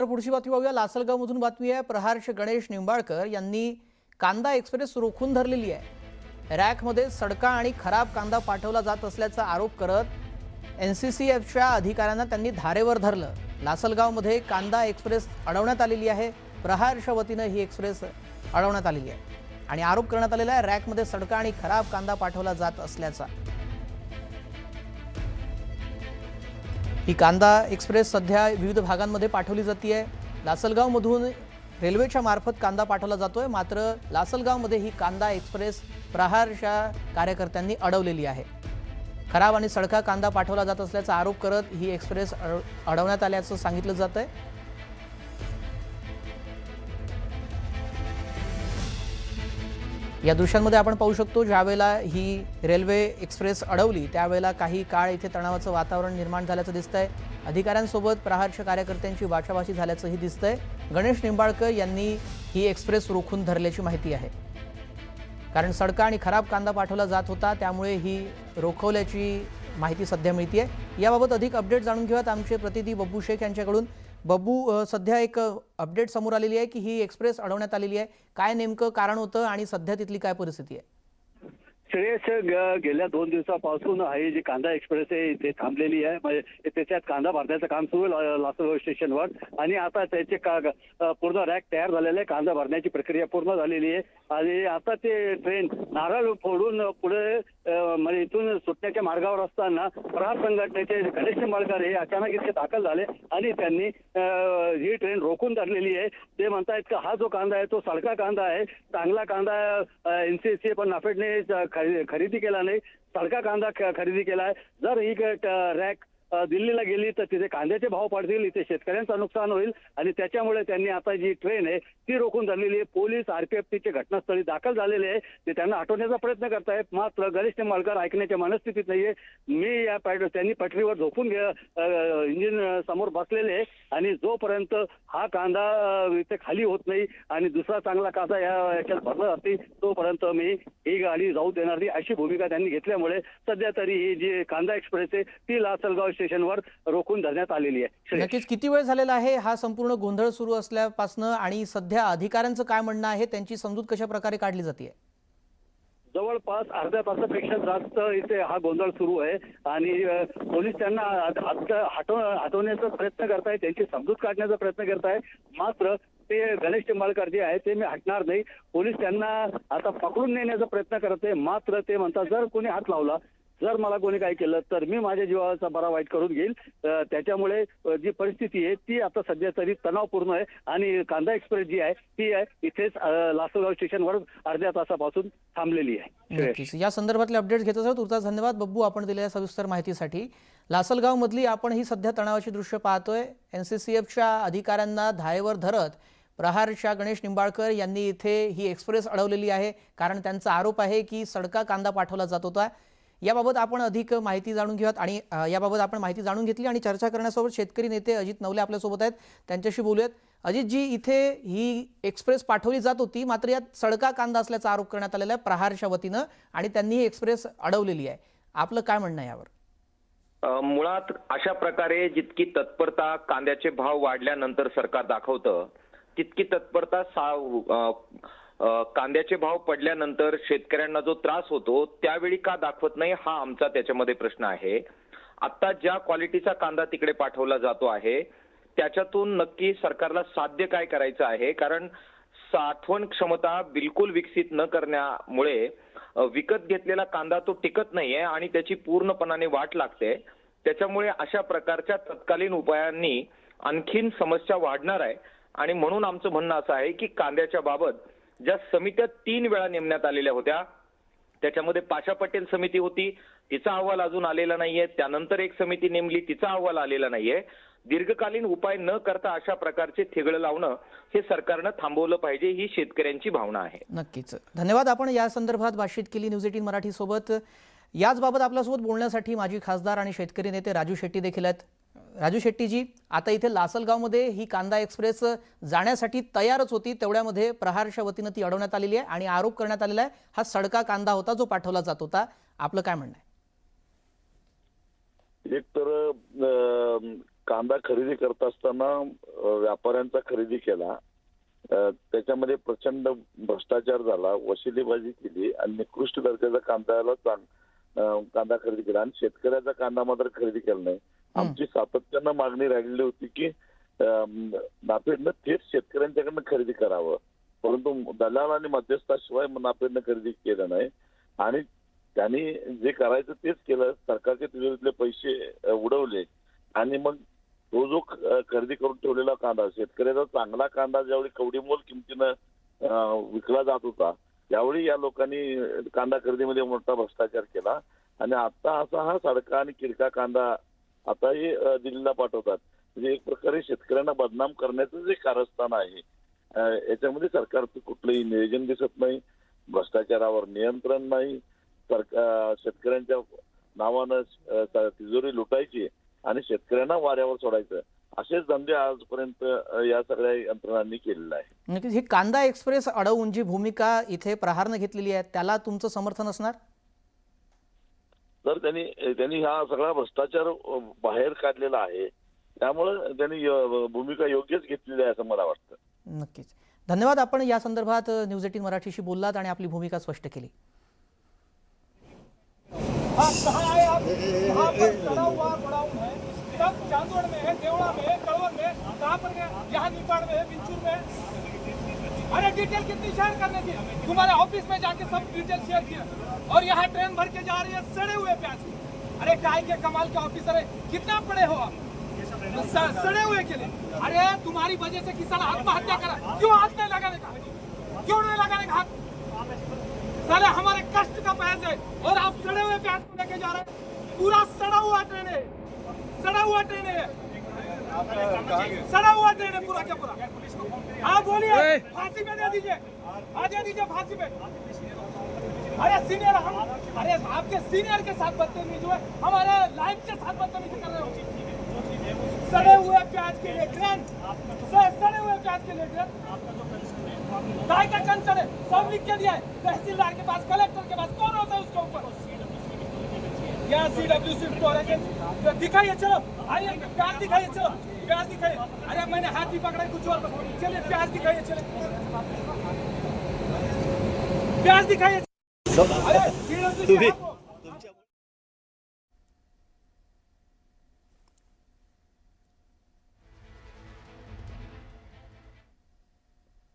तर पुढची बातमी पाहूया। लासलगावमधून बातमी आहे। प्रहारचे गणेश निंबाळकर यांनी कांदा एक्सप्रेस रोखून धरलेली आहे। रॅकमध्ये सडका आणि खराब कांदा पाठवला जात असल्याचा आरोप करत एनसीसीएफच्या अधिकाऱ्यांना त्यांनी धारेवर धरलं। लासलगावमध्ये कांदा एक्सप्रेस अडवण्यात आलेली आहे। प्रहारच्या वतीने ही एक्सप्रेस अडवण्यात आलेली आहे आणि आरोप करण्यात आलेला आहे रॅकमध्ये सडका आणि खराब कांदा पाठवला जात असल्याचा। ही कांदा एक्सप्रेस सध्या विविध भागांमध्ये पाठवली जाते। लासलगावमधून रेल्वेच्या मार्फत कांदा पाठवला जातोय, मात्र लासलगावमध्ये ही कांदा एक्सप्रेस प्रहारच्या कार्यकर्त्यांनी अडवलेली आहे। खराब आणि सडका कांदा पाठवला जात असल्याचा आरोप करत ही एक्सप्रेस अडवण्यात आल्याचं सांगितलं जातंय। या दृश्यांमध्ये आपण पाहू शकतो, ज्यावेळेला ही रेल्वे एक्सप्रेस अडवली त्यावेळेला काही काळ इथे तणावाचं वातावरण निर्माण झाल्याचं दिसतंय। अधिकाऱ्यांसोबत प्रहारच्या कार्यकर्त्यांची बाचाबाची झाल्याचंही दिसतंय। गणेश निंबाळकर यांनी ही एक्सप्रेस रोखून धरल्याची माहिती आहे, कारण सडका आणि खराब कांदा पाठवला जात होता, त्यामुळे ही रोखवल्याची माहिती सध्या मिळतेय। याबाबत अधिक अपडेट जाणून घेऊयात आमचे प्रतिनिधी बब्बू शेख यांच्याकडून। बब्बू, सध्या एक अपडेट समोर आलेली आहे की ही एक्सप्रेस अडवण्यात आलेली आहे। काय नेमकं कारण होतं आणि सध्या तिथली काय परिस्थिती आहे? श्रेयस, गेल्या 2 दिवसापासून ही जी कांदा एक्सप्रेस आहे इथे थांबलेली आहे। म्हणजे त्याच्यात कांदा भरण्याचं काम सुरू आहे लासलगाव स्टेशनवर, आणि आता त्याचे पूर्ण रॅक तयार झालेले आहे। कांदा भरण्याची प्रक्रिया पूर्ण झालेली आहे आणि आता ते ट्रेन नारळ फोडून पुढे म्हणजे इथून सुटण्याच्या मार्गावर असताना प्रहार संघटनेचे गणेश निंबाळकर हे अचानक इथे दाखल झाले आणि त्यांनी ही ट्रेन रोखून धरलेली आहे। ते म्हणतायत की हा जो कांदा आहे तो सडका कांदा आहे, चांगला कांदा एनसीसी पण नाफेडने खरेदी केला नाही, सडका कांदा खरेदी केला आहे। जर ही रॅक दिल्लीला गेली तर तिथे कांद्याचे भाव पडतील, इथे शेतकऱ्यांचं नुकसान होईल आणि त्याच्यामुळे त्यांनी आता जी ट्रेन आहे ती रोखून धरलेली आहे। पोलीस आरपीएफचे घटनास्थळी दाखल झालेले आहे, ते त्यांना हटवण्याचा प्रयत्न करतायत, मात्र गणेश निंबाळकर ऐकण्याच्या मनस्थितीत नाहीये। मी या त्यांनी पटरीवर झोपून इंजिन समोर बसलेले आहे आणि जोपर्यंत हा कांदा इथे खाली होत नाही आणि दुसरा चांगला कांदा याच्यात भरला जाते तोपर्यंत मी ही गाडी जाऊ देणार नाही, अशी भूमिका त्यांनी घेतल्यामुळे सध्या तरी ही जी कांदा एक्सप्रेस आहे ती लासलगाव स्टेशनवर रोखून धरण्यात आलेली आहे। नक्कीच किती वेळ झालेला आहे हा संपूर्ण गोंधळ सुरू असल्यापासून, आणि सध्या अधिकाऱ्यांचं काय म्हणणं आहे, त्यांची समजूत कशा प्रकारे काढली जाते? जवळपास अर्ध्या तासापेक्षा जास्त इथे हा गोंधळ सुरू आहे आणि पोलीस त्यांना हटवण्याचा प्रयत्न करताय, त्यांची समजूत काढण्याचा प्रयत्न करताय, मात्र ते गणेश निंबाळकर जे आहे ते मी हटणार नाही। पोलीस त्यांना आता पकडून नेण्याचा प्रयत्न करते, मात्र ते म्हणतात जर कोणी हात लावला, जर मला कोणी काय केलं तर मी माझ्या जीवाचा बरा वाईट करून घेईल। त्याच्यामुळे जी परिस्थिती आहे ती आता सध्या तरी तणावपूर्ण आहे आणि कांदा एक्सप्रेस जी आहे ती आहे इथेच लासलगाव स्टेशनवर अर्ध्या तासापासून थांबलेली आहे। नक्कीच या संदर्भातले अपडेट्स घेत असतो। तुर्तास धन्यवाद बब्बू, आपण दिलेल्या सविस्तर माहितीसाठी। लासलगाव मधली आपण ही सध्या तणावाची दृश्य पाहतोय। एनसीसीएफच्या अधिकाऱ्यांना धारेवर धरत प्रहारच्या गणेश निंबाळकर यांनी इथे ही एक्सप्रेस अडवलेली आहे, कारण त्यांचा आरोप आहे की सडका कांदा पाठवला जात होता। याबाबत आपण अधिक माहिती जाणून घेऊयात आणि याबाबत आपण माहिती जाणून घेतली आणि चर्चा करण्यासोबत शेतकरी नेते अजित नवले आपल्यासोबत आहेत, त्यांच्याशी बोलूयात। अजितजी, इथे ही एक्सप्रेस पाठवली जात होती, मात्र यात सडका कांदा असल्याचा आरोप करण्यात आलेला आहे प्रहारच्या वतीनं आणि त्यांनी ही एक्सप्रेस अडवलेली आहे। आपलं काय म्हणणं आहे यावर? मुळात अशा प्रकारे जितकी तत्परता कांद्याचे भाव वाढल्यानंतर सरकार दाखवतं, तितकी तत्परता कांद्याचे भाव पडल्यानंतर शेतकऱ्यांना जो त्रास होतो त्यावेळी का दाखवत नाही, हा आमचा त्याच्यामध्ये प्रश्न आहे। आता ज्या क्वालिटीचा कांदा तिकडे पाठवला जातो आहे त्याच्यातून नक्की सरकारला साध्य काय करायचं आहे, कारण साठवण क्षमता बिलकुल विकसित न करण्यामुळे विकत घेतलेला कांदा तो टिकत नाहीये आणि त्याची पूर्णपणाने वाट लागते। त्याच्यामुळे अशा प्रकारच्या तत्कालीन उपायांनी आणखीन समस्या वाढणार आहे आणि म्हणून आमचं म्हणणं असं आहे की कांद्याच्या बाबत ज्या समित्या 3 वेळा नेमण्यात आलेल्या होत्या, त्याच्यामध्ये पाशा पटेल समिती होती, तिचा अहवाल अजून आलेला नाहीये, त्यानंतर एक समिती नेमली, तिचा अहवाल आलेला नाहीये। दीर्घकालीन उपाय न करता अशा प्रकारचे थिगळ लावणं हे सरकारनं थांबवलं पाहिजे, ही शेतकऱ्यांची भावना आहे। नक्कीच धन्यवाद। आपण या संदर्भात बातचीत केली न्यूज 18 मराठी सोबत। याच बाबत आपल्यासोबत बोलण्यासाठी माजी खासदार आणि शेतकरी नेते राजू शेट्टी देखील आहेत। राजू शेट्टीजी, आता इथे लासलगावमध्ये ही कांदा एक्सप्रेस जाण्यासाठी तयारच होती, तेवढ्यामध्ये प्रहारच्या वतीनं ती अडवण्यात आलेली आहे आणि आरोप करण्यात आलेला आहे हा सडका कांदा होता जो पाठवला जात होता। आपलं काय म्हणणं आहे? एक तर कांदा खरेदी करत असताना व्यापाऱ्यांचा खरेदी केला, त्याच्यामध्ये प्रचंड भ्रष्टाचार झाला, वशिलेबाजी केली आणि निकृष्ट दर्जाचा कांदा खरेदी केला आणि शेतकऱ्याचा कांदा मात्र खरेदी केला नाही. आमची सातत्यानं मागणी राहिलेली होती की नाफेडनं थेट शेतकऱ्यांच्याकडनं खरेदी करावं, परंतु दलाल आणि मध्यस्थाशिवाय नाफेडनं खरेदी केलं नाही आणि त्यांनी जे करायचं तेच केलं. सरकारच्या तिजोरीतले पैसे उडवले आणि मग तो जो खरेदी करून ठेवलेला कांदा, शेतकऱ्याचा चांगला कांदा ज्यावेळी कवडीमोल किमतीनं विकला जात होता, त्यावेळी या लोकांनी कांदा खरेदीमध्ये मोठा भ्रष्टाचार केला आणि आता असा हा सडका आणि किडका कांदा आताही दिल्लीला पाठवतात. म्हणजे एक प्रकारे शेतकऱ्यांना बदनाम करण्याचं जे कारस्थान आहे, याच्यामध्ये सरकारचं कुठलंही नियोजन दिसत नाही, भ्रष्टाचारावर नियंत्रण नाही, शेतकऱ्यांच्या नावानं तिजोरी लुटायची आणि शेतकऱ्यांना वाऱ्यावर सोडायचं, असेच धंदे आजपर्यंत या सगळ्या यंत्रणांनी केलेला आहे. नक्कीच ही कांदा एक्सप्रेस अडवून जी भूमिका इथे प्रहारनं घेतलेली आहे त्याला तुमचं समर्थन असणार? तर त्यांनी हा सगळा भ्रष्टाचार बाहेर काढलेला आहे, त्यामुळे त्यांनी भूमिका योग्यच घेतलेली आहे असं मला वाटतं. नक्कीच. धन्यवाद. आपण या संदर्भात न्यूज 18 मराठीशी बोललात आणि आपली भूमिका स्पष्ट केली. कहाँ आए आप? यहाँ पर खड़ा हुआ गोडाउन है, सब चांदोड़ में है, देवड़ा में है, कड़वन में, कहाँ पर गए? यहाँ निपाड़ में है, बिंचूर में। अरे डिटेल कितनी शेयर करने की? तुम्हारे ऑफिस में जाके सब डिटेल शेयर किया और यहाँ ट्रेन भर के जा रही है सड़े हुए प्याज की। अरे काय के कमाल के ऑफिसर है, कितना पड़े हो आप? सड़े हुए के लिए। अरे तुम्हारी वजह से किसान आत्महत्या करा, क्यों हाथ नहीं लगाने का? क्यों नहीं लगाने का हाथ? साले हमारे कष्ट का प्याज है और आप सड़े हुए प्याज को लेके जा रहे हैं। पूरा सड़ा हुआ ट्रेन है, सड़ा हुआ ट्रेन है, सड़ा हुआ ट्रेन है पूरा क्या पूरा। हाँ बोलिए, फांसी में दे दीजिए, दे दीजिए फांसी में। अरे सीनियर हम, अरे आपके सीनियर के साथ बदतमीजी हुए, हमारे लाइफ के साथ बदतमीजी कर रहे हो। सड़े हुए प्याज के लिए ट्रेन, सड़े हुए प्याज के लिए ट्रेन, काय का कंसर्न है, सब लिख के दिया है तहसीलदार के पास, कलेक्टर के पास, कौन होता है उसके ऊपर? क्या CWC स्टोर है? दिखाइए, चलो आइए प्याज दिखाइए, चलो प्याज दिखाइए। अरे मैंने हाथ ही पकड़ा कुछ और, चलिए प्याज दिखाइए, चलिए प्याज दिखाइए। अरे CWC